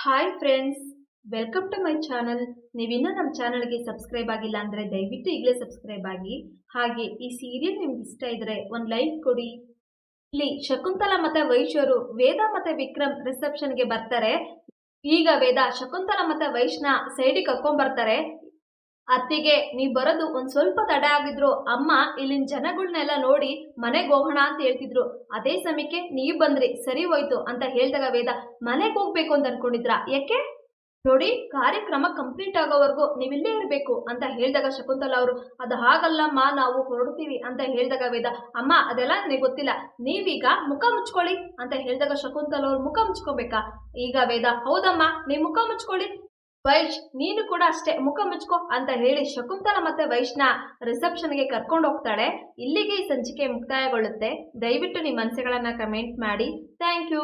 Hi friends, welcome to my channel. ನೀವಿನ್ನೂ ನಮ್ಮ ಚಾನಲ್ಗೆ ಸಬ್ಸ್ಕ್ರೈಬ್ ಆಗಿಲ್ಲ ಅಂದರೆ ದಯವಿಟ್ಟು ಈಗಲೇ ಸಬ್ಸ್ಕ್ರೈಬ್ ಆಗಿ. ಹಾಗೆ ಈ ಸೀರಿಯಲ್ ನಿಮ್ಗೆ ಇಷ್ಟ ಇದ್ರೆ ಒಂದು ಲೈಕ್ ಕೊಡಿ. ಇಲ್ಲಿ ಶಕುಂತಲಾ ಮತ್ತೆ ವೈಶ್ಯರು ವೇದ ಮತ್ತೆ ವಿಕ್ರಮ್ ರಿಸೆಪ್ಷನ್ಗೆ ಬರ್ತಾರೆ. ಈಗ ವೇದ ಶಕುಂತಲಾ ಮತ್ತೆ ವೈಶ್ನ ಸೈಡಿಗೆ ಕರ್ಕೊಂಡ್ ಬರ್ತಾರೆ. ಅತ್ತಿಗೆ ನೀವ್ ಬರೋದು ಒಂದ್ ಸ್ವಲ್ಪ ತಡ ಆಗಿದ್ರು ಅಮ್ಮ ಇಲ್ಲಿನ ಜನಗಳನ್ನೆಲ್ಲ ನೋಡಿ ಮನೆಗೆ ಹೋಗೋಣ ಅಂತ ಹೇಳ್ತಿದ್ರು. ಅದೇ ಸಮಯಕ್ಕೆ ನೀವ್ ಬಂದ್ರಿ, ಸರಿ ಹೋಯ್ತು ಅಂತ ಹೇಳ್ದಾಗ ವೇದ ಮನೆಗೆ ಹೋಗ್ಬೇಕು ಅಂತ ಅನ್ಕೊಂಡಿದ್ರ? ಯಾಕೆ? ನೋಡಿ, ಕಾರ್ಯಕ್ರಮ ಕಂಪ್ಲೀಟ್ ಆಗೋವರೆಗೂ ನೀವಿಲ್ಲೇ ಇರಬೇಕು ಅಂತ ಹೇಳಿದಾಗ ಶಕುಂತಲಾ ಅವರು ಅದು ಹಾಗಲ್ಲಮ್ಮ, ನಾವು ಹೊರಡ್ತೀವಿ ಅಂತ ಹೇಳಿದಾಗ ವೇದ ಅಮ್ಮ ಅದೆಲ್ಲ ನನಗೆ ಗೊತ್ತಿಲ್ಲ, ನೀವೀಗ ಮುಖ ಮುಚ್ಕೊಳ್ಳಿ ಅಂತ ಹೇಳಿದಾಗ ಶಕುಂತಲಾ ಅವರು ಮುಖ ಮುಚ್ಕೋಬೇಕಾ? ಈಗ ವೇದ ಹೌದಮ್ಮ, ನೀವು ಮುಖ ಮುಚ್ಕೊಳ್ಳಿ, ವೈಶ್ ನೀನು ಕೂಡ ಅಷ್ಟೇ ಮುಖ ಮುಚ್ಕೋ ಅಂತ ಹೇಳಿ ಶಕುಂತಲಾ ಮತ್ತೆ ವೈಶ್ನ ರಿಸೆಪ್ಷನ್ಗೆ ಕರ್ಕೊಂಡು ಹೋಗ್ತಾಳೆ. ಇಲ್ಲಿಗೆ ಈ ಸಂಚಿಕೆ ಮುಕ್ತಾಯಗೊಳ್ಳುತ್ತೆ. ದಯವಿಟ್ಟು ನಿಮ್ಮ ಅನಿಸಿಕೆಗಳನ್ನ ಕಮೆಂಟ್ ಮಾಡಿ. Thank you.